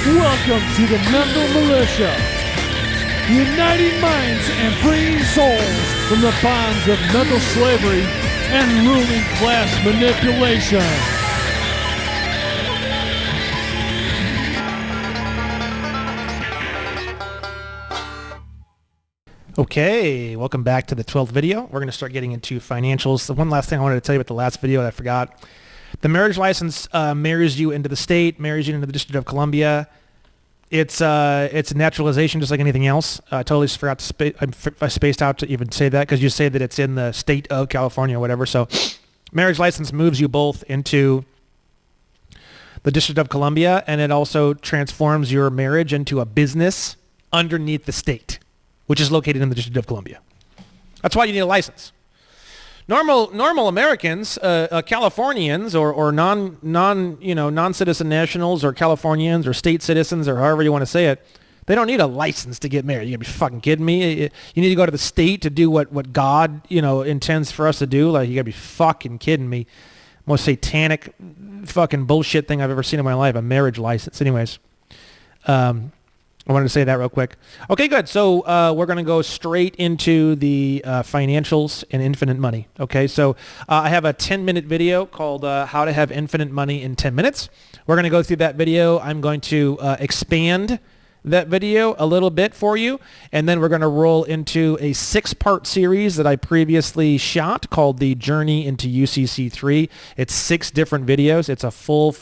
Welcome to the Mental Militia, uniting minds and freeing souls from the bonds of mental slavery and ruling class manipulation. Okay, welcome back to the 12th video. We're going to start getting into financials. The one last thing I wanted to tell you about the last video that I forgot. The marriage license marries you into the state, marries you into the District of Columbia. It's a naturalization just like anything else. I totally forgot to I spaced out to even say that because you say that it's in the state of California or whatever. So marriage license moves you both into the District of Columbia, and it also transforms your marriage into a business underneath the state, which is located in the District of Columbia. That's why you need a license. Normal Americans, Californians, or non-citizen nationals, or Californians, or state citizens, or however you want to say it, they don't need a license to get married. You gotta be fucking kidding me? You need to go to the state to do what God intends for us to do. Like, you gotta be fucking kidding me? Most satanic fucking bullshit thing I've ever seen in my life. A marriage license. Anyways. I wanted to say that real quick. Okay, good. So we're going to go straight into the financials and infinite money. Okay, so I have a 10-minute video called How to Have Infinite Money in 10 Minutes. We're going to go through that video. I'm going to expand that video a little bit for you, and then we're going to roll into a 6-part series that I previously shot called The Journey into UCC3. It's 6 different videos. It's a full,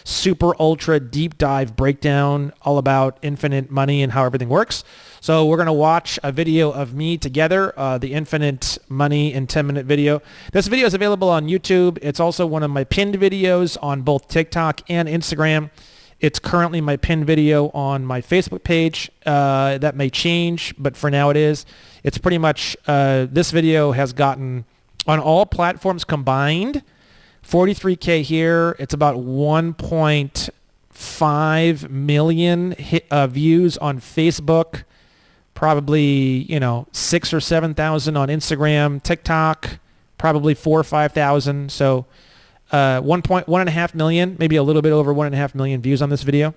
super ultra deep dive breakdown all about infinite money and how everything works. So we're going to watch a video of me together, the Infinite Money in 10-minute video. This video is available on YouTube. It's also one of my pinned videos on both TikTok and Instagram. It's currently my pinned video on my Facebook page. That may change, but for now it is. It's pretty much, this video has gotten, on all platforms combined, 43K here. It's about 1.5 million views on Facebook. Probably, 6,000 or 7,000 on Instagram. TikTok, probably 4,000 or 5,000. So 1.5 million, maybe a little bit over 1.5 million views on this video.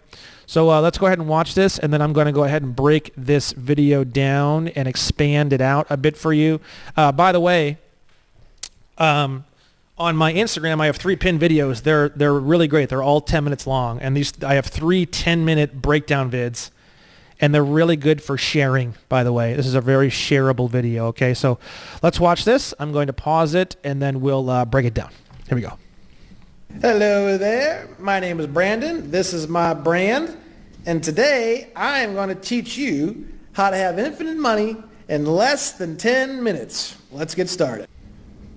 So let's go ahead and watch this, and then I'm going to go ahead and break this video down and expand it out a bit for you. By the way, on my Instagram, I have 3 pinned videos. They're really great. They're all 10 minutes long, and I have 3 10-minute breakdown vids, and they're really good for sharing, by the way. This is a very shareable video, okay? So let's watch this. I'm going to pause it, and then we'll break it down. Here we go. Hello there, my name is Brandon, this is my brand, and today I am going to teach you how to have infinite money in less than 10 minutes. Let's get started.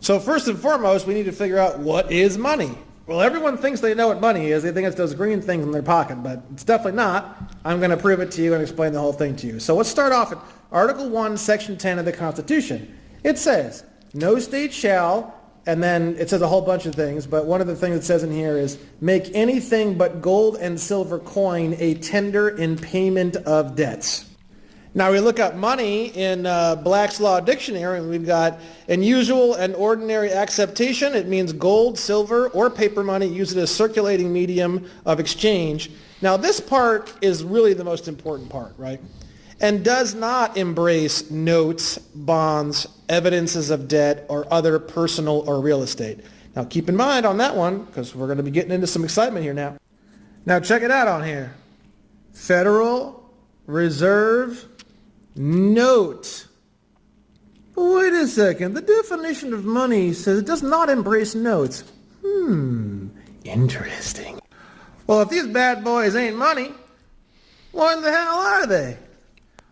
So first and foremost, we need to figure out what is money. Well, everyone thinks they know what money is. They think it's those green things in their pocket, but it's definitely not. I'm going to prove it to you and explain the whole thing to you. So let's start off at Article 1, Section 10 of the Constitution. It says, no state shall, and then it says a whole bunch of things, but one of the things it says in here is make anything but gold and silver coin a tender in payment of debts. Now we look up money in Black's Law Dictionary, and we've got unusual and ordinary acceptation. It means gold, silver, or paper money used as a circulating medium of exchange. Now this part is really the most important part, right? And does not embrace notes, bonds, evidences of debt, or other personal or real estate. Now keep in mind on that one, because we're going to be getting into some excitement here now. Now check it out on here. Federal Reserve note. Wait a second. The definition of money says it does not embrace notes. Interesting. Well, if these bad boys ain't money, what in the hell are they?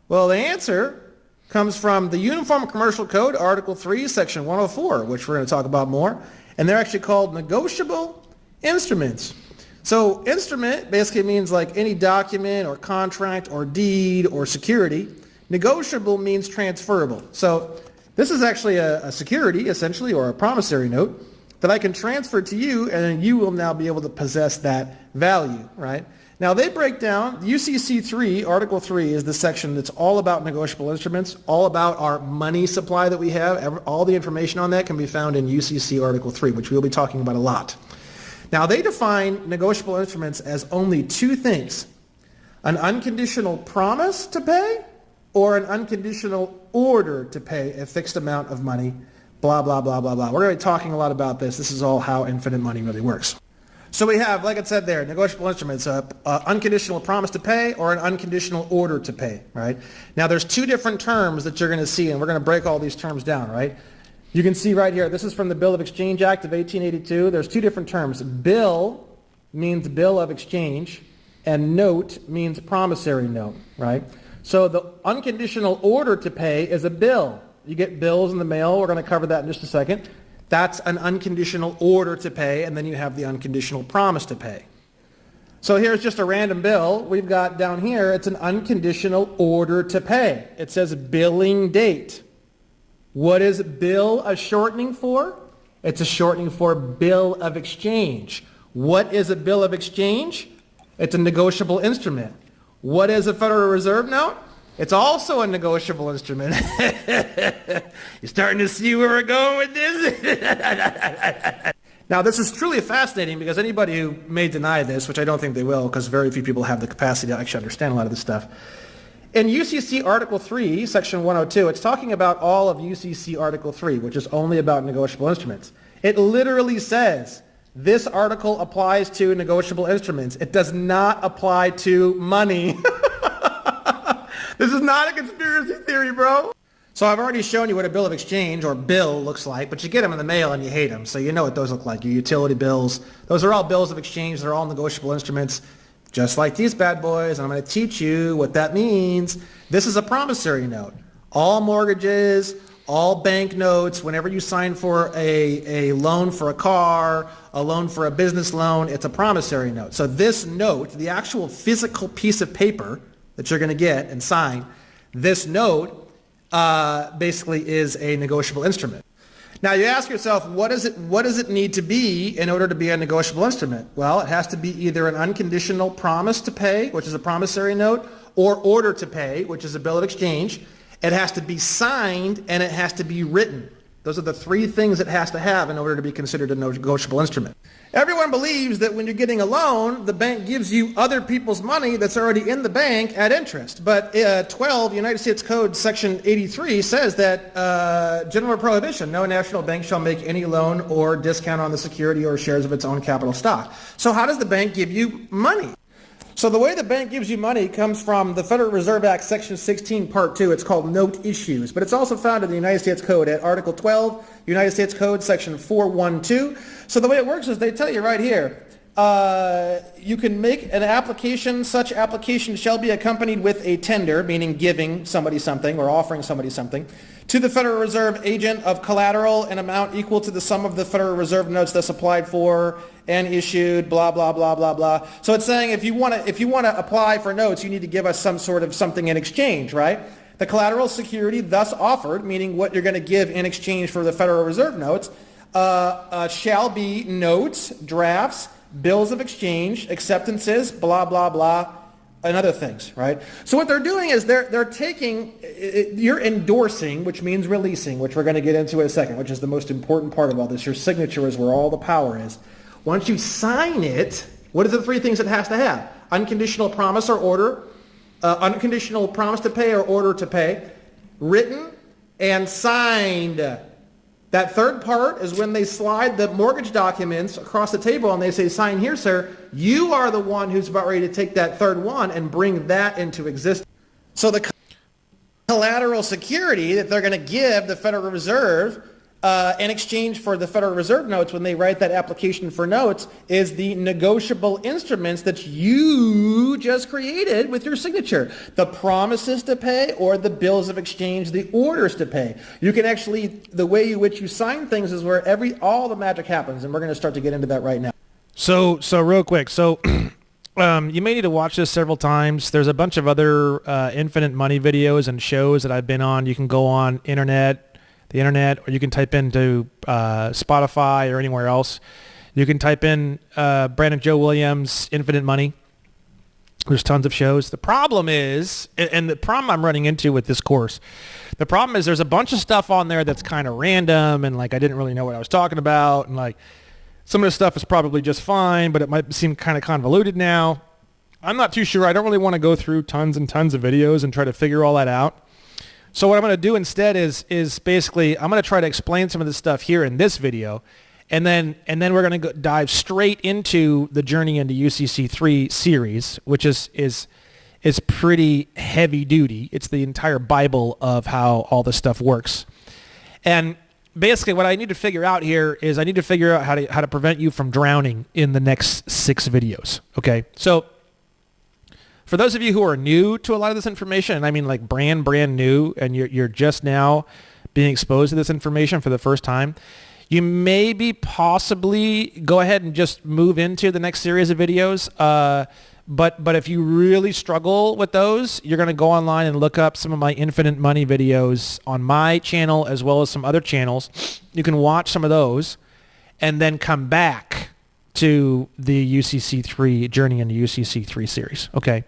Well, the answer comes from the Uniform Commercial Code, Article 3, Section 104, which we're going to talk about more. And they're actually called negotiable instruments. So instrument basically means like any document or contract or deed or security. Negotiable means transferable. So this is actually a security, essentially, or a promissory note that I can transfer to you, and then you will now be able to possess that value, right? Now they break down, UCC 3, Article 3 is the section that's all about negotiable instruments, all about our money supply that we have. All the information on that can be found in UCC Article 3, which we'll be talking about a lot. Now, they define negotiable instruments as only two things: an unconditional promise to pay or an unconditional order to pay a fixed amount of money, blah, blah, blah, blah, blah. We're going to be talking a lot about this. This is all how infinite money really works. So we have, like I said there, negotiable instruments, unconditional promise to pay or an unconditional order to pay, right? Now, there's two different terms that you're going to see, and we're going to break all these terms down, right? You can see right here, this is from the Bill of Exchange Act of 1882. There's two different terms. Bill means bill of exchange, and note means promissory note, right? So the unconditional order to pay is a bill. You get bills in the mail. We're going to cover that in just a second. That's an unconditional order to pay, and then you have the unconditional promise to pay. So here's just a random bill. We've got down here, it's an unconditional order to pay. It says billing date. What is bill a shortening for? It's a shortening for bill of exchange. What is a bill of exchange? It's a negotiable instrument. What is a Federal Reserve note? It's also a negotiable instrument. You're starting to see where we're going with this? Now, this is truly fascinating because anybody who may deny this, which I don't think they will because very few people have the capacity to actually understand a lot of this stuff. In UCC Article 3, Section 102, it's talking about all of UCC Article 3, which is only about negotiable instruments. It literally says, this article applies to negotiable instruments. It does not apply to money. This is not a conspiracy theory, bro. So I've already shown you what a bill of exchange or bill looks like, but you get them in the mail and you hate them. So you know what those look like. Your utility bills. Those are all bills of exchange. They're all negotiable instruments, just like these bad boys. And I'm going to teach you what that means. This is a promissory note. All mortgages, all bank notes, whenever you sign for a loan for a car, a loan for a business loan, it's a promissory note. So this note, the actual physical piece of paper that you're going to get and sign, this note basically is a negotiable instrument. Now you ask yourself, what does it need to be in order to be a negotiable instrument? Well, it has to be either an unconditional promise to pay, which is a promissory note, or order to pay, which is a bill of exchange. It has to be signed and it has to be written. Those are the three things it has to have in order to be considered a negotiable instrument. Everyone believes that when you're getting a loan, the bank gives you other people's money that's already in the bank at interest. But 12 United States Code Section 83 says that general prohibition, no national bank shall make any loan or discount on the security or shares of its own capital stock. So how does the bank give you money? So the way the bank gives you money comes from the Federal Reserve Act, Section 16, Part 2. It's called note issues, but it's also found in the United States Code at Article 12, United States Code, Section 412. So the way it works is they tell you right here, you can make an application. Such application shall be accompanied with a tender, meaning giving somebody something or offering somebody something, to the Federal Reserve agent of collateral an amount equal to the sum of the Federal Reserve notes that's applied for and issued, blah, blah, blah, blah, blah. So it's saying if you want to apply for notes, you need to give us some sort of something in exchange, right? The collateral security thus offered, meaning what you're going to give in exchange for the Federal Reserve notes, shall be notes, drafts, bills of exchange, acceptances, blah, blah, blah, and other things, right? So what they're doing is they're taking, you're endorsing, which means releasing, which we're going to get into in a second, which is the most important part of all this. Your signature is where all the power is. Once you sign it, what are the three things it has to have? Unconditional promise or order, unconditional promise to pay or order to pay, written and signed. That third part is when they slide the mortgage documents across the table and they say, sign here, sir. You are the one who's about ready to take that third one and bring that into existence. So the collateral security that they're going to give the Federal Reserve in exchange for the Federal Reserve notes when they write that application for notes is the negotiable instruments that you just created with your signature. The promises to pay or the bills of exchange, the orders to pay. You can actually, the way in which you sign things is where all the magic happens, and we're going to start to get into that right now. So real quick, you may need to watch this several times. There's a bunch of other infinite money videos and shows that I've been on. You can go on the internet, or you can type into Spotify or anywhere else. You can type in Brandon Joe Williams, Infinite Money. There's tons of shows. The problem is, and the problem I'm running into with this course, the problem is there's a bunch of stuff on there that's kind of random and like I didn't really know what I was talking about, and like Some of the stuff is probably just fine, but it might seem kind of convoluted now. I'm not too sure. I don't really want to go through tons and tons of videos and try to figure all that out. So what I'm going to do instead is basically I'm going to try to explain some of this stuff here in this video, and then we're going to dive straight into the Journey into UCC 3 series, which is pretty heavy duty. It's the entire Bible of how all this stuff works. And basically what I need to figure out here is I need to figure out how to prevent you from drowning in the next 6 videos. Okay, so for those of you who are new to a lot of this information, and I mean like brand new, and you're just now being exposed to this information for the first time, you maybe possibly go ahead and just move into the next series of videos. But if you really struggle with those, you're going to go online and look up some of my infinite money videos on my channel as well as some other channels. You can watch some of those and then come back to the UCC 3 Journey into UCC 3 series. Okay.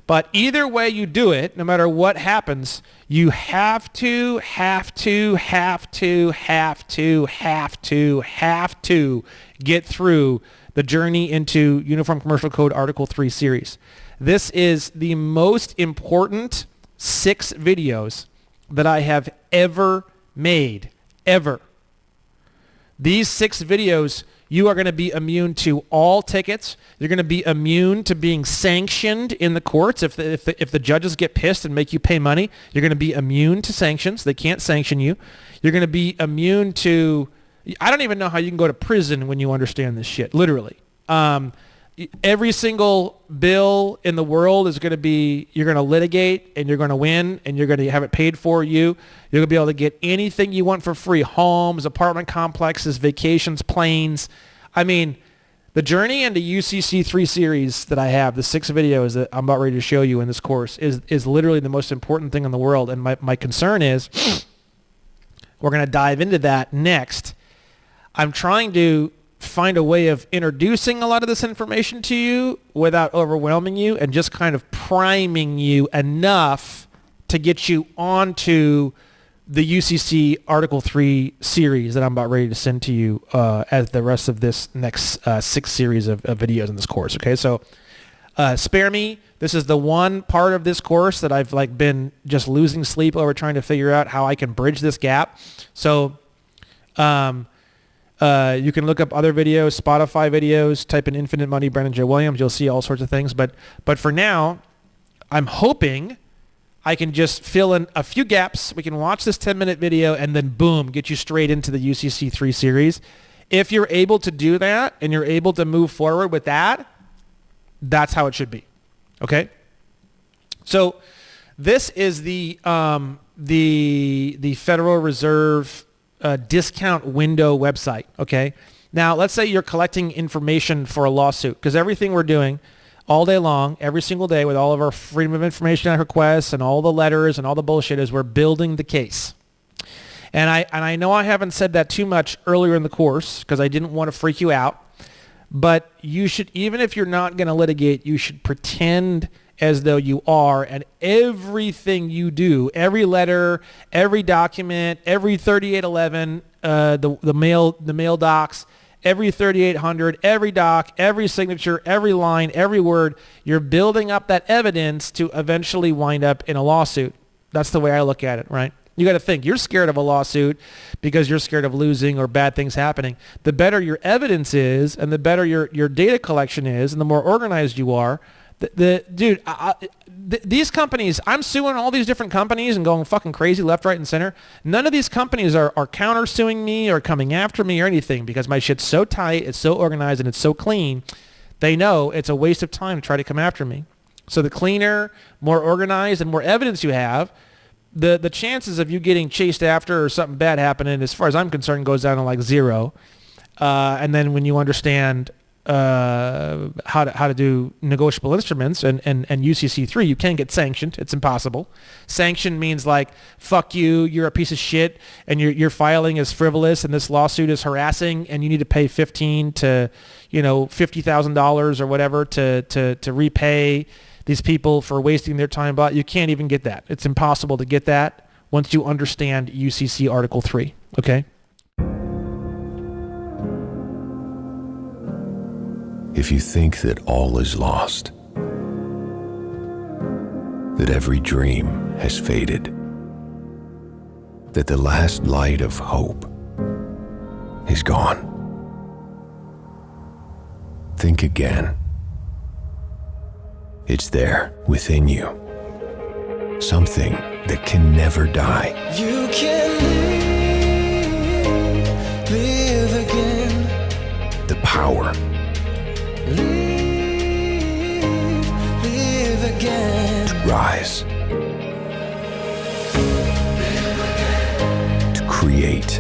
But either way you do it, no matter what happens, you have to get through the Journey into Uniform Commercial Code Article 3 series. This is the most important 6 videos that I have ever made, ever. These 6 videos, you are going to be immune to all tickets. You're going to be immune to being sanctioned in the courts. If the judges get pissed and make you pay money, you're going to be immune to sanctions. They can't sanction you. You're going to be immune to... I don't even know how you can go to prison when you understand this shit, literally. Every single bill in the world is going to be, you're going to litigate and you're going to win and you're going to have it paid for you. You're going to be able to get anything you want for free: homes, apartment complexes, vacations, planes. I mean, the Journey into UCC 3 series that I have, the 6 videos that I'm about ready to show you in this course, is literally the most important thing in the world. And my concern is we're going to dive into that next. I'm trying to find a way of introducing a lot of this information to you without overwhelming you and just kind of priming you enough to get you onto the UCC Article 3 series that I'm about ready to send to you as the rest of this next 6 series of videos in this course. Okay, so spare me. This is the one part of this course that I've been just losing sleep over trying to figure out how I can bridge this gap. So you can look up other videos, Spotify videos, type in Infinite Money, Brandon J. Williams. You'll see all sorts of things. But for now, I'm hoping I can just fill in a few gaps. We can watch this 10-minute video and then, boom, get you straight into the UCC 3 series. If you're able to do that and you're able to move forward with that, that's how it should be. Okay? So this is the Federal Reserve discount window website. Okay. Now let's say you're collecting information for a lawsuit, because everything we're doing all day long, every single day, with all of our Freedom of Information Act requests and all the letters and all the bullshit, is we're building the case. And I know I haven't said that too much earlier in the course because I didn't want to freak you out, but you should, even if you're not going to litigate, you should pretend as though you are, and everything you do, every letter, every document, every 3811, the mail docs, every 3800, every doc, every signature, every line, every word, you're building up that evidence to eventually wind up in a lawsuit. That's the way I look at it, right? You got to think, you're scared of a lawsuit because you're scared of losing or bad things happening. The better your evidence is, and the better your data collection is, and the more organized you are, these companies, I'm suing all these different companies and going fucking crazy left, right, and center. None of these companies are counter-suing me or coming after me or anything, because my shit's so tight, it's so organized, and it's so clean. They know it's a waste of time to try to come after me. So the cleaner, more organized, and more evidence you have, the chances of you getting chased after or something bad happening, as far as I'm concerned, goes down to 0. And then when you understand how to do negotiable instruments and UCC 3, you can get sanctioned. It's impossible. Sanction means fuck you, you're a piece of shit, and your filing is frivolous, and this lawsuit is harassing, and you need to pay $15,000 to $50,000 or whatever to repay these people for wasting their time. But you can't even get that. It's impossible to get that once you understand UCC Article 3. Okay. if you think that all is lost, that every dream has faded, that the last light of hope is gone, think again. It's there within you, something that can never die. You can live again. The power, Live again. to rise, to create,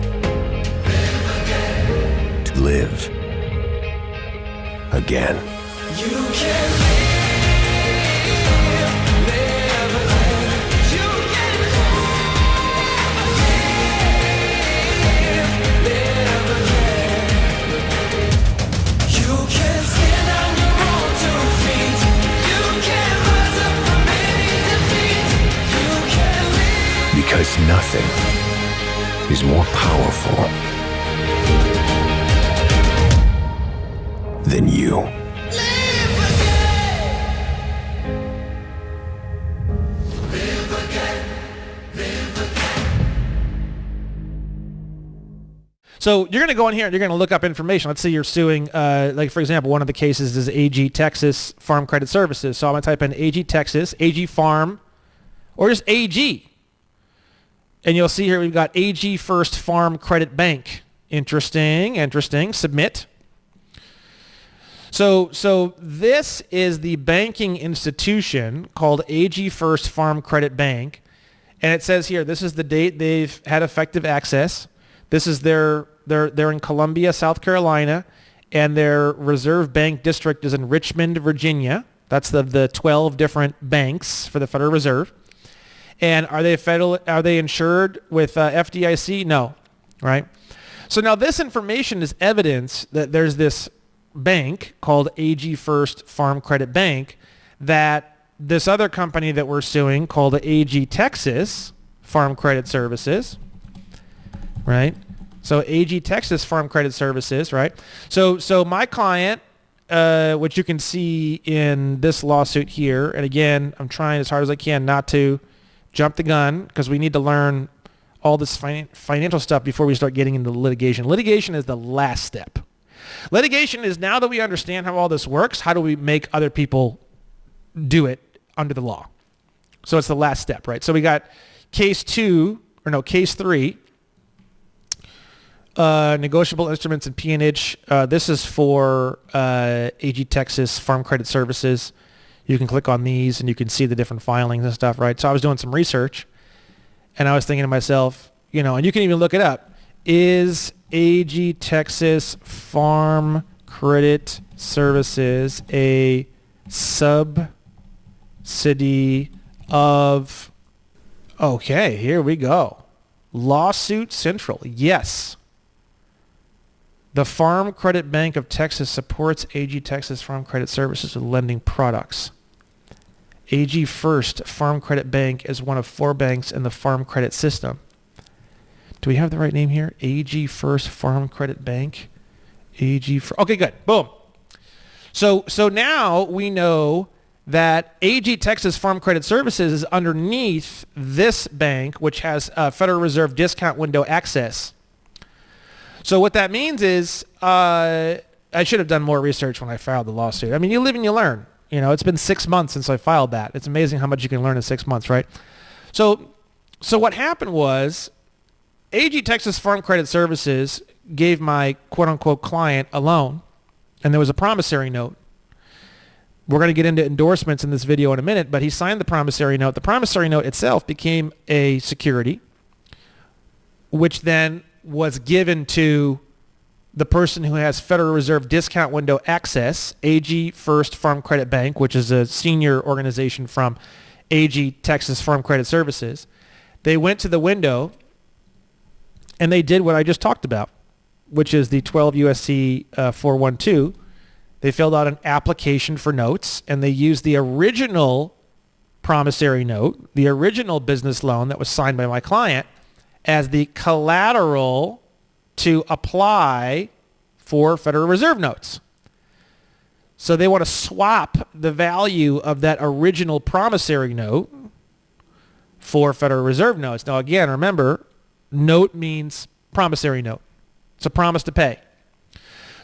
to live again. You can live again. You can live again. You can stand on your own 2 feet. You can rise up from any defeat. You can live. Because nothing is more powerful than you. So you're going to go in here and you're going to look up information. Let's say you're suing, like for example, one of the cases is AG Texas Farm Credit Services. So I'm going to type in AG Texas, AG Farm, or just AG. And you'll see here we've got AG First Farm Credit Bank. Interesting. Submit. So this is the banking institution called AG First Farm Credit Bank. And it says here, this is the date they've had effective access. This is they're in Columbia, South Carolina, and their reserve bank district is in Richmond, Virginia. That's the 12 different banks for the Federal Reserve. And are they insured with FDIC? No, right? So now this information is evidence that there's this bank called AG First Farm Credit Bank that this other company that we're suing called AG Texas Farm Credit Services, right? So AG Texas Farm Credit Services, right? So my client, which you can see in this lawsuit here, and again, I'm trying as hard as I can not to jump the gun because we need to learn all this financial stuff before we start getting into litigation. Litigation is the last step. Litigation is, now that we understand how all this works, how do we make other people do it under the law? So it's the last step, right? So we got case 3, negotiable instruments and peonage. This is for AG Texas Farm Credit Services. You can click on these and you can see the different filings and stuff, right? So I was doing some research and I was thinking to myself, and you can even look it up. Is AG Texas Farm Credit Services a subsidy of... Okay, here we go. Lawsuit Central. Yes. The Farm Credit Bank of Texas supports AG Texas Farm Credit Services with lending products. AG First Farm Credit Bank is one of 4 banks in the Farm Credit System. Do we have the right name here? AG First Farm Credit Bank. Okay, good. Boom. So now we know that AG Texas Farm Credit Services is underneath this bank, which has Federal Reserve discount window access. So what that means is I should have done more research when I filed the lawsuit. I mean, you live and you learn. It's been 6 months since I filed that. It's amazing how much you can learn in 6 months, right? So what happened was AG Texas Farm Credit Services gave my quote-unquote client a loan, and there was a promissory note. We're going to get into endorsements in this video in a minute, but he signed the promissory note. The promissory note itself became a security, which then was given to the person who has Federal Reserve discount window access, AG First Farm Credit Bank, which is a senior organization from AG Texas Farm Credit Services. They went to the window and they did what I just talked about, which is the 12 USC 412. They filled out an application for notes and they used the original promissory note, the original business loan that was signed by my client, as the collateral to apply for Federal Reserve notes. So they want to swap the value of that original promissory note for Federal Reserve notes. Now, again, remember, note means promissory note. It's a promise to pay.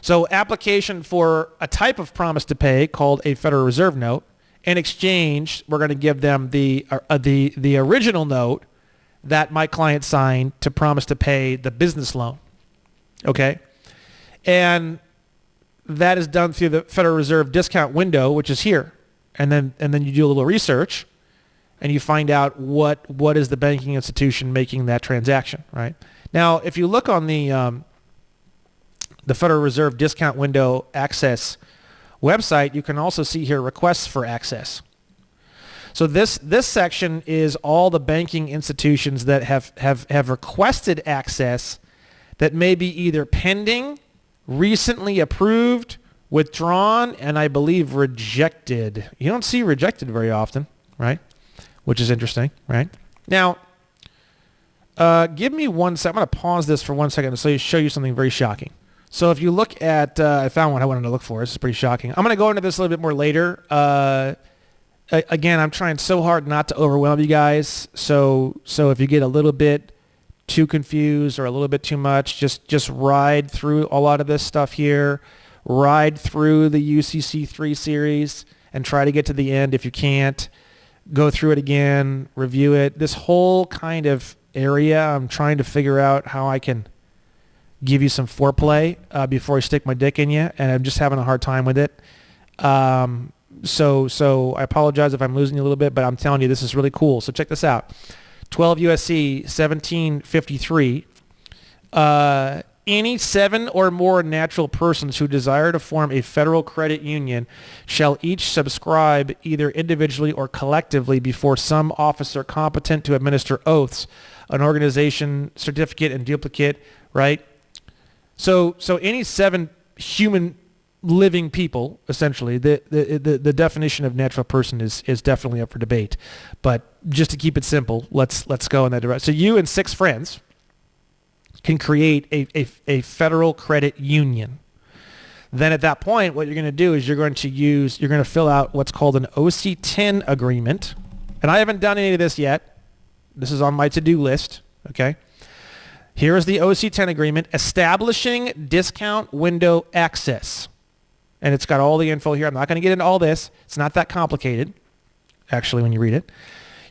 So application for a type of promise to pay called a Federal Reserve note. In exchange, we're going to give them the original note that my client signed to promise to pay the business loan. Okay? And that is done through the Federal Reserve discount window, which is here. And then you do a little research and you find out what is the banking institution making that transaction, right? Now, if you look on the Federal Reserve discount window access website, you can also see here requests for access. So this section is all the banking institutions that have requested access that may be either pending, recently approved, withdrawn, and I believe rejected. You don't see rejected very often, right? Which is interesting, right? Now, give me 1 second. I'm going to pause this for 1 second to show you something very shocking. So if you look at, I found one I wanted to look for. This is pretty shocking. I'm going to go into this a little bit more later. Again, I'm trying so hard not to overwhelm you guys. So if you get a little bit too confused or a little bit too much, just ride through a lot of this stuff here. Ride through the UCC 3 series and try to get to the end. If you can't, go through it again, review it. This whole kind of area, I'm trying to figure out how I can give you some foreplay before I stick my dick in you, and I'm just having a hard time with it. So I apologize if I'm losing you a little bit, but I'm telling you, this is really cool. So check this out. 12 U.S.C. 1753. Any 7 or more natural persons who desire to form a federal credit union shall each subscribe either individually or collectively before some officer competent to administer oaths, an organization certificate and duplicate, right? So any 7 human living people, essentially, the definition of natural person is definitely up for debate. But just to keep it simple, let's go in that direction. So you and 6 friends can create a federal credit union. Then at that point, what you're going to do is you're going to fill out what's called an OC-10 agreement. And I haven't done any of this yet. This is on my to-do list, okay? Here is the OC-10 agreement establishing discount window access. And it's got all the info here. I'm not going to get into all this. It's not that complicated, actually, when you read it.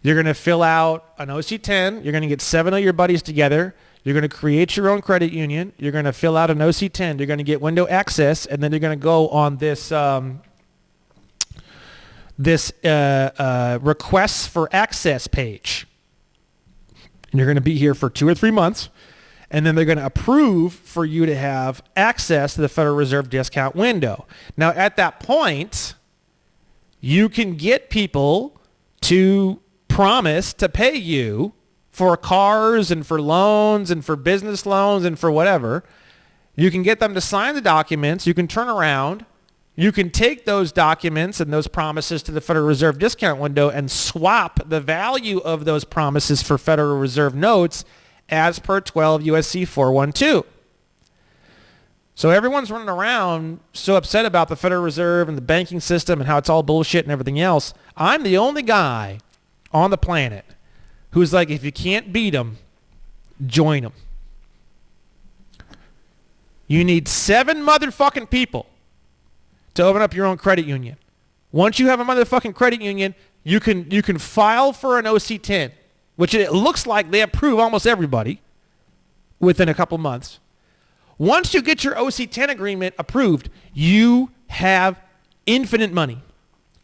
You're going to fill out an OC-10. You're going to get 7 of your buddies together. You're going to create your own credit union. You're going to fill out an OC-10. You're going to get window access, and then you're going to go on this requests for access page. And you're going to be here for 2 or 3 months, and then they're going to approve for you to have access to the Federal Reserve discount window. Now, at that point, you can get people to promise to pay you for cars and for loans and for business loans and for whatever. You can get them to sign the documents. You can turn around. You can take those documents and those promises to the Federal Reserve discount window and swap the value of those promises for Federal Reserve notes as per 12 U.S.C. 412. So everyone's running around so upset about the Federal Reserve and the banking system and how it's all bullshit and everything else. I'm the only guy on the planet who's like, if you can't beat them, join them. You need 7 motherfucking people to open up your own credit union. Once you have a motherfucking credit union, you can file for an OC-10, which it looks like they approve almost everybody within a couple months. Once you get your OC-10 agreement approved, you have infinite money.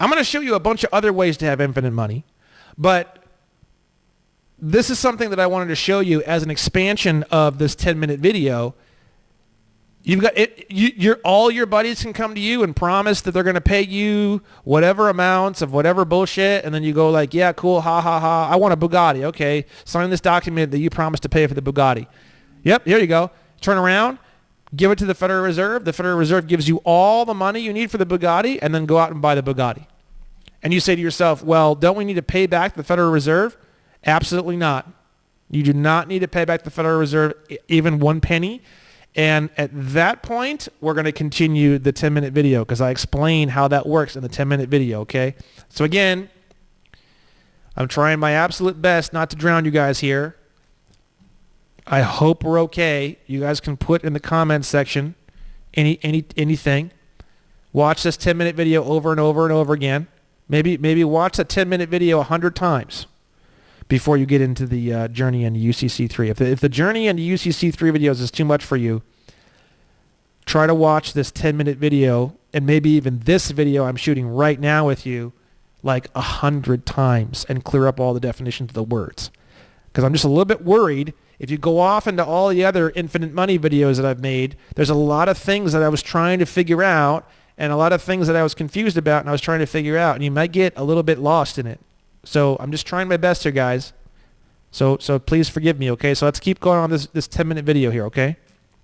I'm going to show you a bunch of other ways to have infinite money, but this is something that I wanted to show you as an expansion of this 10-minute video. You've got it. All your buddies can come to you and promise that they're going to pay you whatever amounts of whatever bullshit, and then you go like, yeah, cool, ha, ha, ha. I want a Bugatti. Okay, sign this document that you promised to pay for the Bugatti. Yep, here you go. Turn around, give it to the Federal Reserve. The Federal Reserve gives you all the money you need for the Bugatti, and then go out and buy the Bugatti. And you say to yourself, well, don't we need to pay back the Federal Reserve? Absolutely not. You do not need to pay back the Federal Reserve even 1 penny. And at that point, we're going to continue the 10-minute video because I explain how that works in the 10-minute video, okay? So again, I'm trying my absolute best not to drown you guys here. I hope we're okay. You guys can put in the comments section anything. Watch this 10-minute video over and over and over again. Maybe watch a 10-minute video 100 times before you get into the journey into UCC3. If the journey into UCC3 videos is too much for you, try to watch this 10-minute video and maybe even this video I'm shooting right now with you like 100 times and clear up all the definitions of the words. Because I'm just a little bit worried if you go off into all the other infinite money videos that I've made, there's a lot of things that I was trying to figure out and a lot of things that I was confused about and I was trying to figure out, and you might get a little bit lost in it. So I'm just trying my best here, guys. So please forgive me, okay? So let's keep going on this 10-minute video here, okay?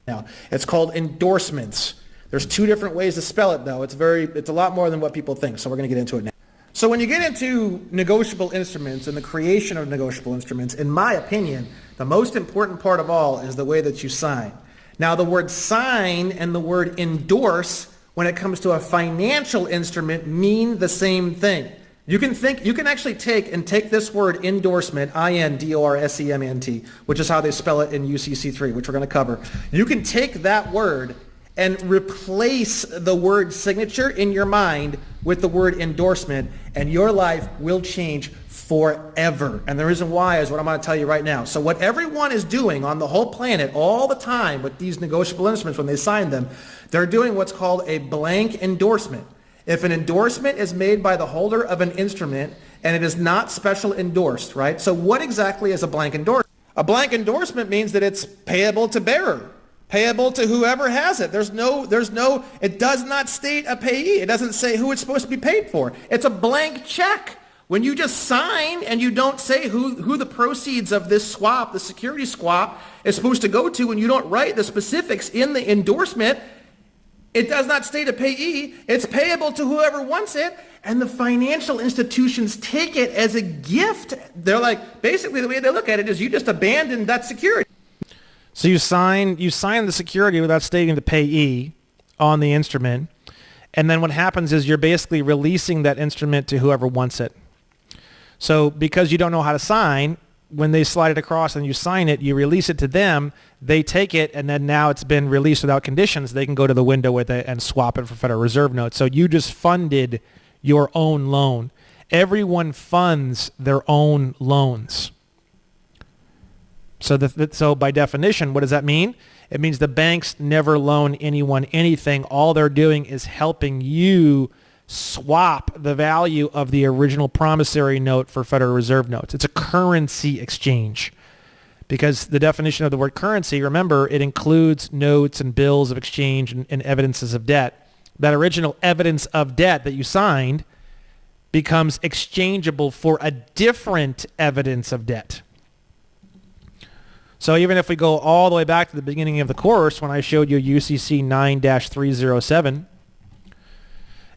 Now, it's called endorsements. There's two different ways to spell it, though. It's a lot more than what people think, so we're going to get into it now. So when you get into negotiable instruments and the creation of negotiable instruments, in my opinion, the most important part of all is the way that you sign. Now, the word sign and the word endorse, when it comes to a financial instrument, mean the same thing. You can actually take this word endorsement, I-N-D-O-R-S-E-M-N-T, which is how they spell it in UCC3, which we're going to cover. You can take that word and replace the word signature in your mind with the word endorsement, and your life will change forever. And the reason why is what I'm going to tell you right now. So what everyone is doing on the whole planet all the time with these negotiable instruments when they sign them, they're doing what's called a blank endorsement. If an endorsement is made by the holder of an instrument and it is not special endorsed, right? So what exactly is a blank endorsement? A blank endorsement means that it's payable to bearer, payable to whoever has it. It does not state a payee. It doesn't say who it's supposed to be paid for. It's a blank check. When you just sign and you don't say who the proceeds of this swap, the security swap, is supposed to go to, and you don't write the specifics in the endorsement, it does not state a payee. It's payable to whoever wants it, and the financial institutions take it as a gift. They're like, basically the way they look at it is you just abandoned that security. So you sign the security without stating the payee on the instrument, and then what happens is you're basically releasing that instrument to whoever wants it. So because you don't know how to sign, when they slide it across and you sign it, you release it to them, they take it, and then now it's been released without conditions. They can go to the window with it and swap it for Federal Reserve notes. So you just funded your own loan. Everyone funds their own loans. So by definition, what does that mean? It means the banks never loan anyone anything. All they're doing is helping you swap the value of the original promissory note for Federal Reserve notes. It's a currency exchange because the definition of the word currency, remember, it includes notes and bills of exchange and evidences of debt. That original evidence of debt that you signed becomes exchangeable for a different evidence of debt. So even if we go all the way back to the beginning of the course when I showed you UCC 9-307,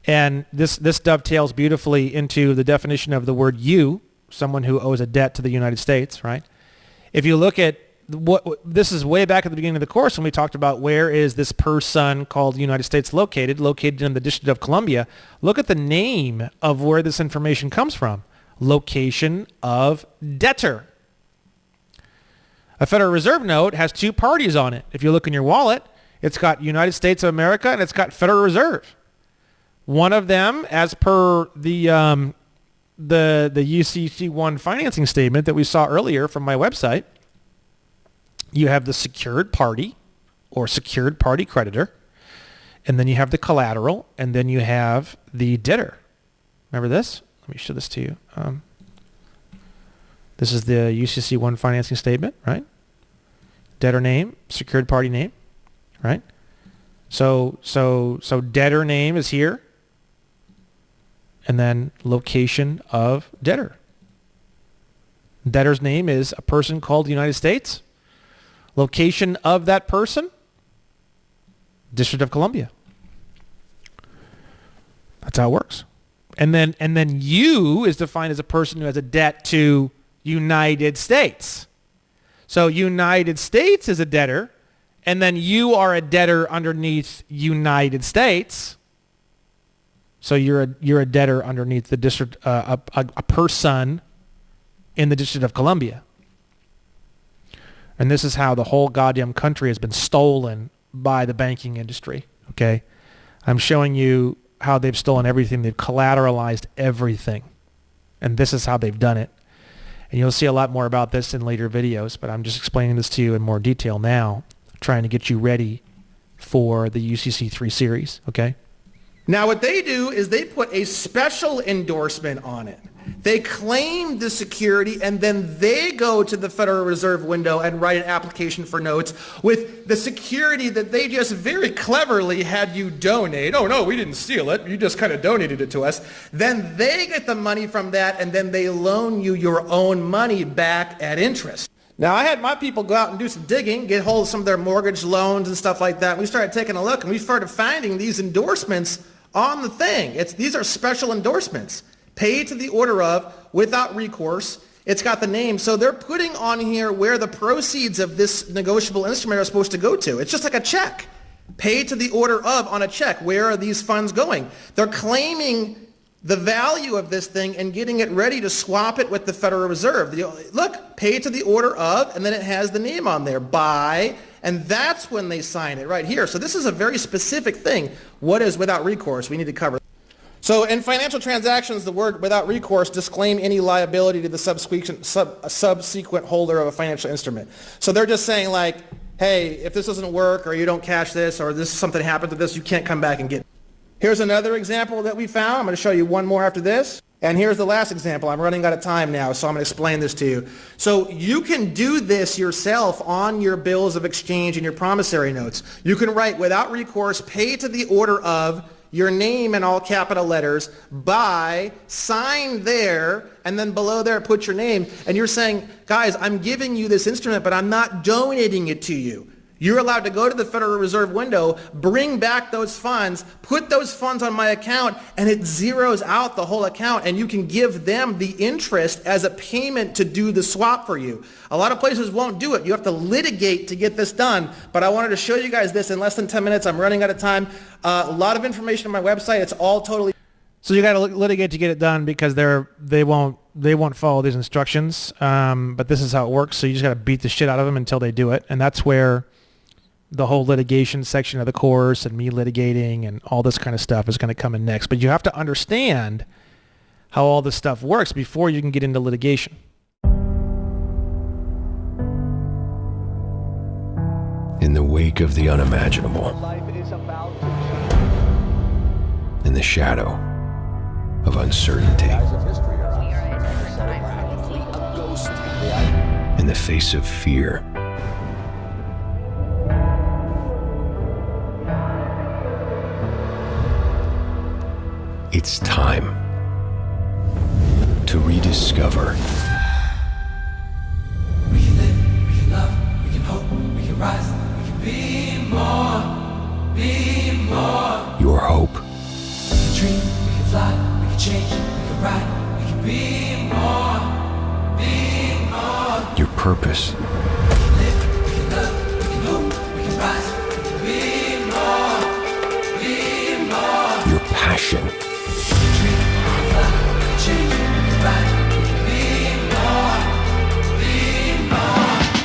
and this dovetails beautifully into the definition of the word you, someone who owes a debt to the United States, right? If you look at this is way back at the beginning of the course when we talked about where is this person called the United States located in the District of Columbia. Look at the name of where this information comes from. Location of debtor. A Federal Reserve note has two parties on it. If you look in your wallet, it's got United States of America and it's got Federal Reserve. One of them, as per the UCC1 financing statement that we saw earlier from my website, you have the secured party or secured party creditor, and then you have the collateral, and then you have the debtor. Remember this? Let me show this to you. This is the UCC1 financing statement, right? Debtor name, secured party name, right? So debtor name is here, and then location of debtor. Debtor's name is a person called the United States. Location of that person, District of Columbia. That's how it works. And then you is defined as a person who has a debt to United States. So United States is a debtor, and then you are a debtor underneath United States. So you're a debtor underneath the district, a person in the District of Columbia. And this is how the whole goddamn country has been stolen by the banking industry, okay? I'm showing you how they've stolen everything. They've collateralized everything. And this is how they've done it. And you'll see a lot more about this in later videos, but I'm just explaining this to you in more detail now, trying to get you ready for the UCC3 series, okay? Now what they do is they put a special endorsement on it. They claim the security and then they go to the Federal Reserve window and write an application for notes with the security that they just very cleverly had you donate. Oh no, we didn't steal it. You just kind of donated it to us. Then they get the money from that and then they loan you your own money back at interest. Now, I had my people go out and do some digging, get hold of some of their mortgage loans and stuff like that. We started taking a look and we started finding these endorsements on the thing. These are special endorsements. Paid to the order of, without recourse. It's got the name. So they're putting on here where the proceeds of this negotiable instrument are supposed to go to. It's just like a check. Paid to the order of on a check. Where are these funds going? They're claiming the value of this thing and getting it ready to swap it with the Federal Reserve. Look, paid to the order of, and then it has the name on there, by, and that's when they sign it right here. So this is a very specific thing. What is without recourse? We need to cover. So in financial transactions, the word without recourse disclaim any liability to the subsequent holder of a financial instrument. So they're just saying like, hey, if this doesn't work or you don't cash this or this something happened to this, you can't come back and get it. Here's another example that we found. I'm going to show you one more after this. And here's the last example. I'm running out of time now, so I'm going to explain this to you. So you can do this yourself on your bills of exchange and your promissory notes. You can write without recourse, pay to the order of, your name in all capital letters, by, sign there, and then below there put your name. And you're saying, guys, I'm giving you this instrument, but I'm not donating it to you. You're allowed to go to the Federal Reserve window, bring back those funds, put those funds on my account, and it zeroes out the whole account, and you can give them the interest as a payment to do the swap for you. A lot of places won't do it. You have to litigate to get this done, but I wanted to show you guys this in less than 10 minutes. I'm running out of time. A lot of information on my website. It's all totally... So you got to litigate to get it done because they won't follow these instructions, but this is how it works, so you just got to beat the shit out of them until they do it, and that's where the whole litigation section of the course and me litigating and all this kind of stuff is going to come in next. But you have to understand how all this stuff works before you can get into litigation. In the wake of the unimaginable, in the shadow of uncertainty, in the face of fear, it's time to rediscover We can live, we can love, we can hope, we can rise, we can be more, be more. your hope, We can dream, we can fly, we can change, we can ride, we can be more, be more. your purpose, We can live, we can love, we can hope, we can rise, we can be more, your passion,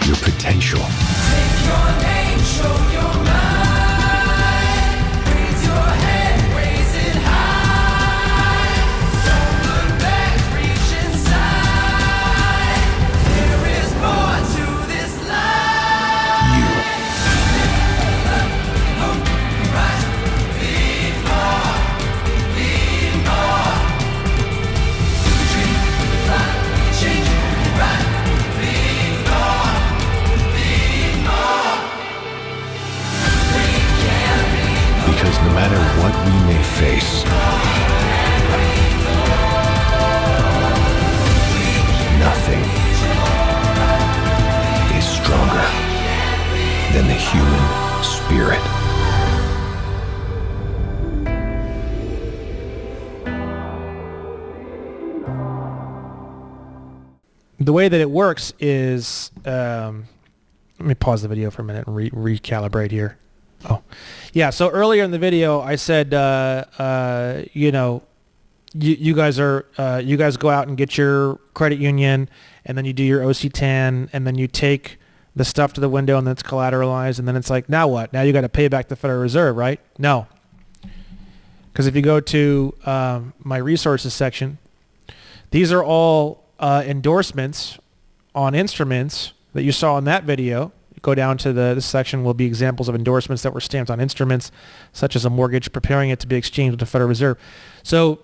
your potential. Take your name, show your mind. Raise your head, raise it high. Don't look back, reach inside. There is more to this life. You. Hope, rise, be more, be more. We can dream, we can fly, we can change, we can ride, be more. Because no matter what we may face, nothing is stronger than the human spirit. The way that it works is Let me pause the video for a minute and recalibrate here. Oh, yeah. So earlier in the video, I said, you know, you guys go out and get your credit union, and then you do your OC10, and then you take the stuff to the window, and then it's collateralized, and then it's like, now what? Now you got to pay back the Federal Reserve, right? No. Because if you go to my resources section, these are all endorsements on instruments that you saw in that video. Go down to this section will be examples of endorsements that were stamped on instruments, such as a mortgage, preparing it to be exchanged with the Federal Reserve. So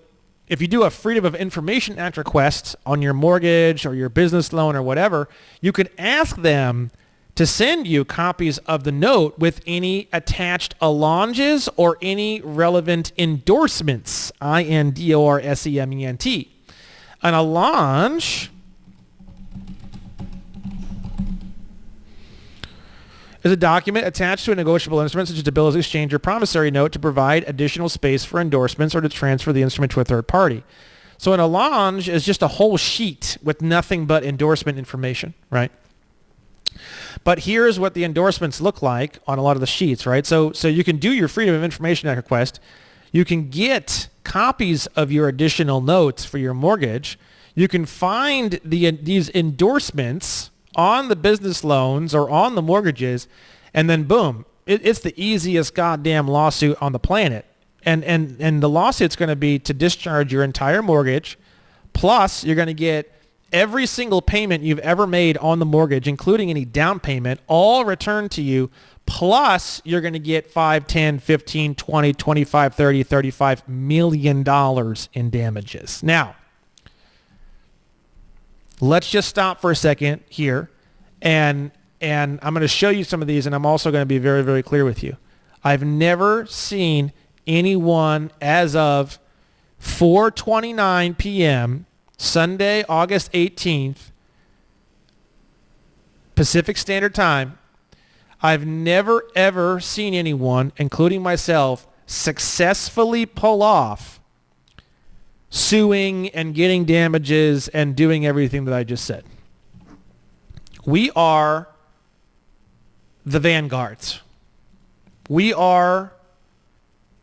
if you do a Freedom of Information Act request on your mortgage or your business loan or whatever, you could ask them to send you copies of the note with any attached allonges or any relevant endorsements, I-N-D-O-R-S-E-M-E-N-T. An allonge is a document attached to a negotiable instrument such as a bill of exchange or promissory note to provide additional space for endorsements or to transfer the instrument to a third party. So an allonge is just a whole sheet with nothing but endorsement information, right? But here's what the endorsements look like on a lot of the sheets, right? So you can do your Freedom of Information Act request. You can get copies of your additional notes for your mortgage. You can find these endorsements on the business loans or on the mortgages, and then boom, it's the easiest goddamn lawsuit on the planet. And the lawsuit's going to be to discharge your entire mortgage, plus you're going to get every single payment you've ever made on the mortgage, including any down payment, all returned to you, plus you're going to get 5, 10, 15, 20, 25, 30, 35 million dollars in damages. Now, let's just stop for a second here, and I'm going to show you some of these, and I'm also going to be very, very clear with you. I've never seen anyone as of 4:29 p.m. Sunday, August 18th, Pacific Standard Time, I've never, ever seen anyone, including myself, successfully pull off suing and getting damages and doing everything that I just said. We are the vanguards. We are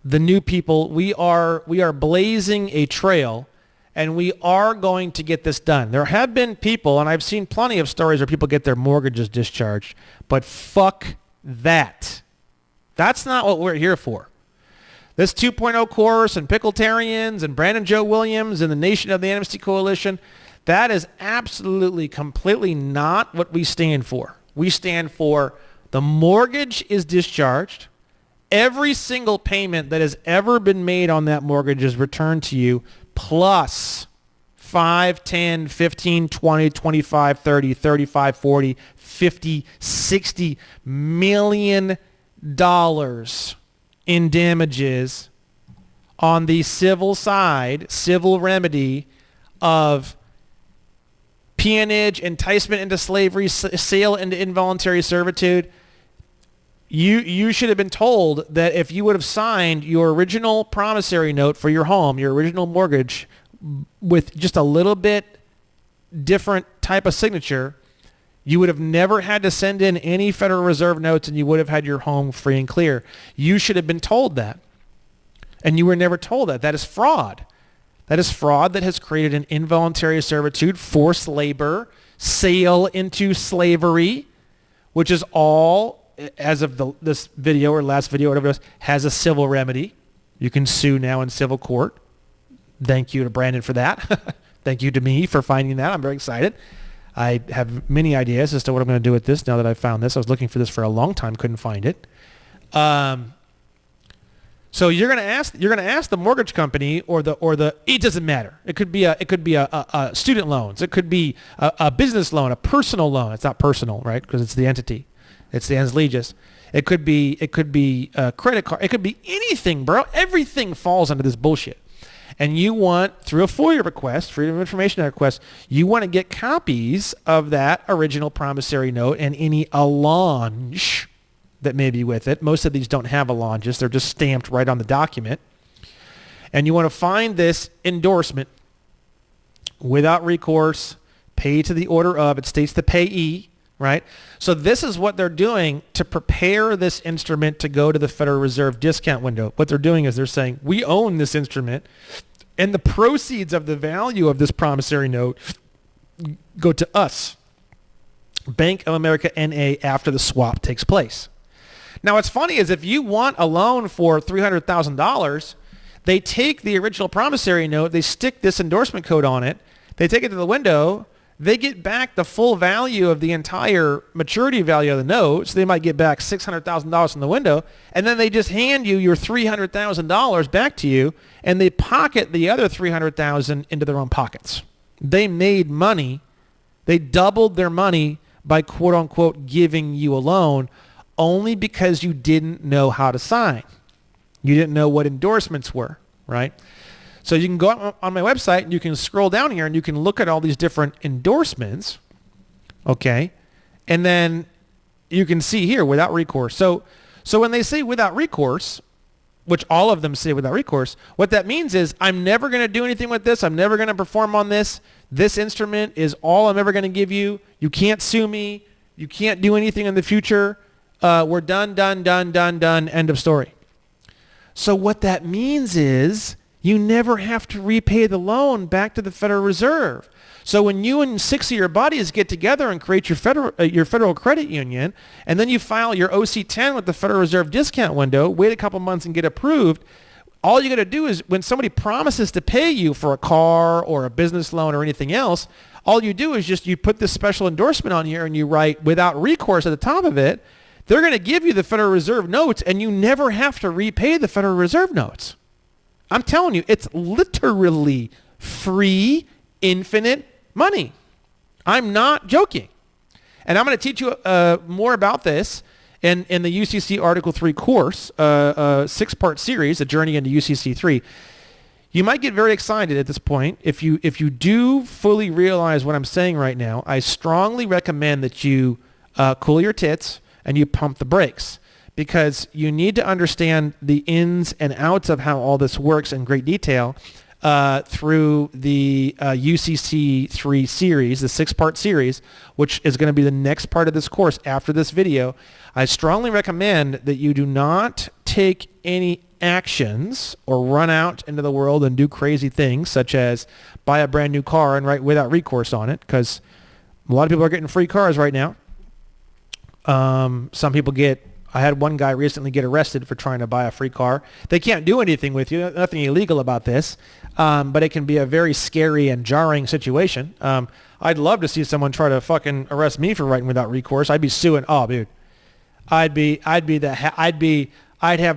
the new people. We are blazing a trail, and we are going to get this done. There have been people, and I've seen plenty of stories where people get their mortgages discharged, but fuck that. That's not what we're here for. This 2.0 course and Pickletarians and Brandon Joe Williams and the Nation of the Amnesty Coalition, that is absolutely, completely not what we stand for. We stand for the mortgage is discharged. Every single payment that has ever been made on that mortgage is returned to you, plus 5, 10, 15, 20, 25, 30, 35, 40, 50, 60 million dollars in damages on the civil side, civil remedy of peonage, enticement into slavery, sale into involuntary servitude. You should have been told that if you would have signed your original promissory note for your home, your original mortgage, with just a little bit different type of signature, you would have never had to send in any Federal Reserve notes, and you would have had your home free and clear. You should have been told that. And you were never told that. That is fraud. That is fraud that has created an involuntary servitude, forced labor, sale into slavery, which is all, as of this video or last video, whatever it is, has a civil remedy. You can sue now in civil court. Thank you to Brandon for that. Thank you to me for finding that. I'm very excited. I have many ideas as to what I'm going to do with this now that I've found this. I was looking for this for a long time, couldn't find it. So you're going to ask the mortgage company or the it doesn't matter. It could be a student loans. It could be a business loan, a personal loan. It's not personal, right? Because it's the entity. It's the ens legis. It could be a credit card. It could be anything, bro. Everything falls under this bullshit. And you want, through a FOIA request, Freedom of Information Act request, you want to get copies of that original promissory note and any allonge that may be with it. Most of these don't have allonges. They're just stamped right on the document. And you want to find this endorsement without recourse, pay to the order of, it states the payee, right? So this is what they're doing to prepare this instrument to go to the Federal Reserve discount window. What they're doing is they're saying, we own this instrument, and the proceeds of the value of this promissory note go to us, Bank of America NA, after the swap takes place. Now, what's funny is if you want a loan for $300,000, they take the original promissory note, they stick this endorsement code on it, they take it to the window, they get back the full value of the entire maturity value of the note, so they might get back $600,000 from the window, and then they just hand you your $300,000 back to you, and they pocket the other $300,000 into their own pockets. They made money. They doubled their money by quote-unquote giving you a loan only because you didn't know how to sign. You didn't know what endorsements were, right? So you can go on my website and you can scroll down here and you can look at all these different endorsements, okay? And then you can see here, without recourse. So when they say without recourse, which all of them say without recourse, what that means is I'm never going to do anything with this. I'm never going to perform on this. This instrument is all I'm ever going to give you. You can't sue me. You can't do anything in the future. We're done, end of story. So what that means is you never have to repay the loan back to the Federal Reserve. So when you and 6 of your buddies get together and create your federal credit union, and then you file your OC-10 with the Federal Reserve discount window, wait a couple months and get approved, all you got to do is when somebody promises to pay you for a car or a business loan or anything else, all you do is just you put this special endorsement on here and you write without recourse at the top of it. They're going to give you the Federal Reserve notes, and you never have to repay the Federal Reserve notes. I'm telling you, it's literally free, infinite money. I'm not joking. And I'm going to teach you more about this in the UCC Article 3 course, a 6-part series, A Journey into UCC 3. You might get very excited at this point. If you do fully realize what I'm saying right now, I strongly recommend that you cool your tits and you pump the brakes, because you need to understand the ins and outs of how all this works in great detail through the UCC 3 series, the 6-part series, which is going to be the next part of this course after this video. I strongly recommend that you do not take any actions or run out into the world and do crazy things such as buy a brand new car and write without recourse on it, because a lot of people are getting free cars right now. Some people I had one guy recently get arrested for trying to buy a free car. They can't do anything with you. Nothing illegal about this. But it can be a very scary and jarring situation. I'd love to see someone try to fucking arrest me for writing without recourse. I'd be suing. Oh, dude. I'd have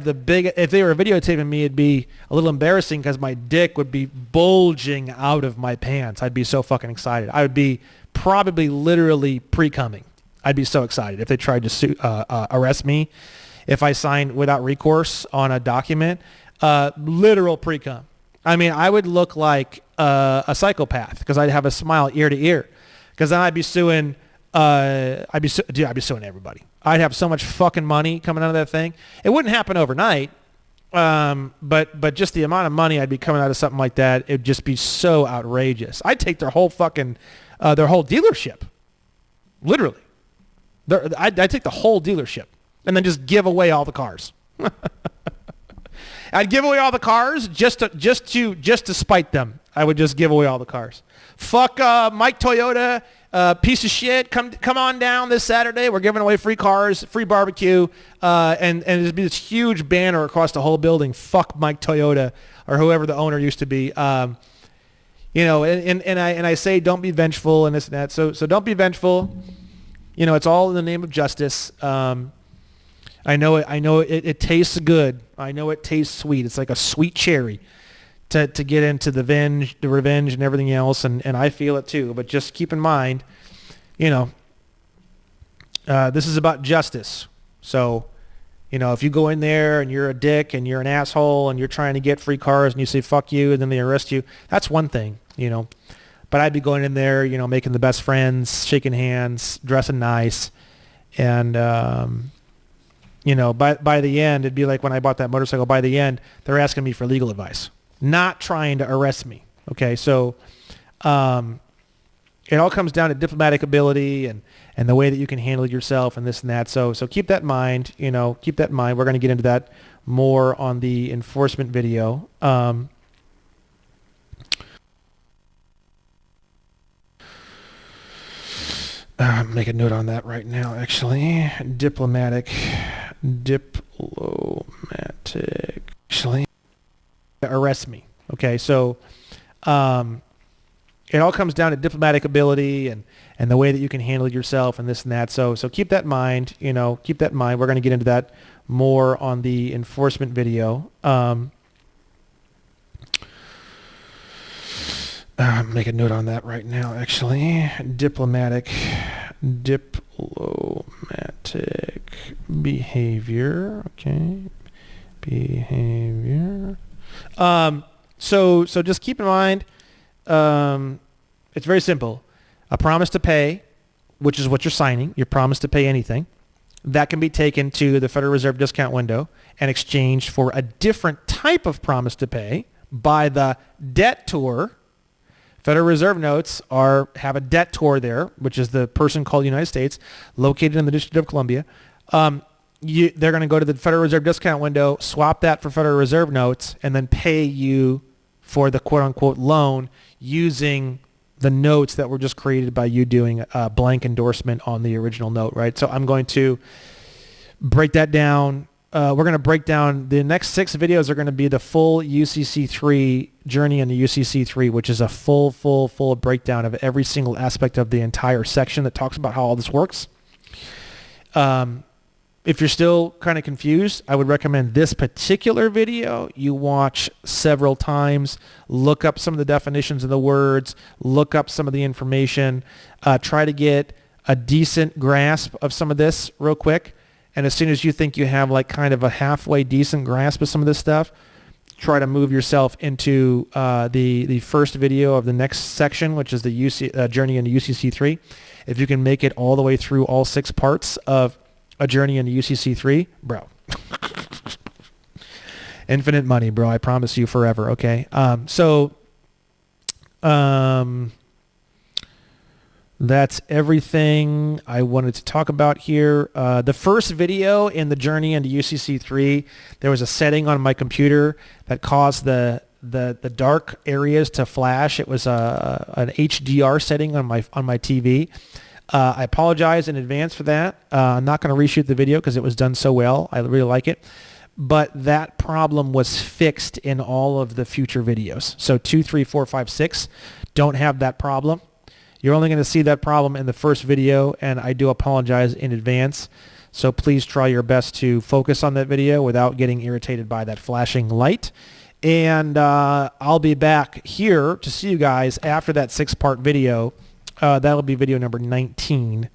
the big, if they were videotaping me, it'd be a little embarrassing because my dick would be bulging out of my pants. I'd be so fucking excited. I would be probably literally pre-coming. I'd be so excited if they tried to arrest me if I signed without recourse on a document. Literal pre-cum. I mean, I would look like a psychopath because I'd have a smile ear to ear. Because then I'd be suing. I'd be suing everybody. I'd have so much fucking money coming out of that thing. It wouldn't happen overnight, but just the amount of money I'd be coming out of something like that, it'd just be so outrageous. I'd take their whole fucking their whole dealership, literally. I'd take the whole dealership and then just give away all the cars. I'd give away all the cars just to spite them. I would just give away all the cars. Fuck Mike Toyota, piece of shit. Come on down this Saturday. We're giving away free cars, free barbecue, and there'd be this huge banner across the whole building. Fuck Mike Toyota or whoever the owner used to be. And I say don't be vengeful and this and that. So don't be vengeful. It's all in the name of justice. I know it tastes good. I know it tastes sweet. It's like a sweet cherry to get into the revenge and everything else. And I feel it too. But just keep in mind, this is about justice. So, if you go in there and you're a dick and you're an asshole and you're trying to get free cars and you say, fuck you, and then they arrest you, that's one thing, But I'd be going in there, making the best friends, shaking hands, dressing nice. And, by the end, it'd be like when I bought that motorcycle. By the end, they're asking me for legal advice, not trying to arrest me. Okay, so it all comes down to diplomatic ability and the way that you can handle yourself and this and that. So keep that in mind. Keep that in mind. We're going to get into that more on the enforcement video. Make a note on that right now, actually. Diplomatic. Actually, arrest me. Okay, so it all comes down to diplomatic ability and the way that you can handle yourself and this and that. So keep that in mind. Keep that in mind. We're going to get into that more on the enforcement video. Make a note on that right now, actually. Diplomatic behavior. Okay. Behavior. So just keep in mind, it's very simple. A promise to pay, which is what you're signing, your promise to pay anything, that can be taken to the Federal Reserve discount window and exchanged for a different type of promise to pay by the debtor. Federal Reserve notes have a debtor there, which is the person called the United States, located in the District of Columbia. They're going to go to the Federal Reserve discount window, swap that for Federal Reserve notes, and then pay you for the quote-unquote loan using the notes that were just created by you doing a blank endorsement on the original note, right? So I'm going to break that down. We're going to break down the next 6 videos are going to be the full UCC3 journey into UCC3, which is a full breakdown of every single aspect of the entire section that talks about how all this works. If you're still kind of confused, I would recommend this particular video you watch several times, look up some of the definitions of the words, look up some of the information, try to get a decent grasp of some of this real quick. And as soon as you think you have like kind of a halfway decent grasp of some of this stuff, try to move yourself into the first video of the next section, which is the journey into UCC3. If you can make it all the way through all 6 parts of a journey into UCC3, bro. Infinite money, bro. I promise you forever, okay? That's everything I wanted to talk about here. The first video in the journey into UCC3, there was a setting on my computer that caused the dark areas to flash. It was an HDR setting on my TV. I apologize in advance for that. I'm not going to reshoot the video because it was done so well. I really like it. But that problem was fixed in all of the future videos. So 2, 3, 4, 5, 6 don't have that problem. You're only going to see that problem in the first video, and I do apologize in advance. So please try your best to focus on that video without getting irritated by that flashing light. And I'll be back here to see you guys after that 6-part video. That'll be video number 19.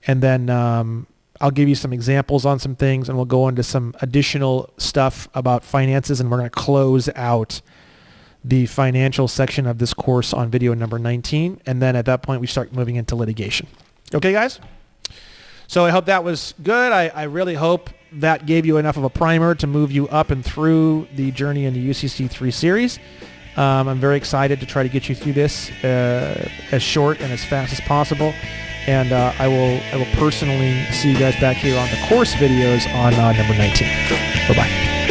And then I'll give you some examples on some things, and we'll go into some additional stuff about finances, and we're going to close out the financial section of this course on video number 19. And then at that point, we start moving into litigation. Okay, guys? So I hope that was good. I really hope that gave you enough of a primer to move you up and through the journey into UCC3 series. I'm very excited to try to get you through this as short and as fast as possible. And I will personally see you guys back here on the course videos on number 19. Bye-bye.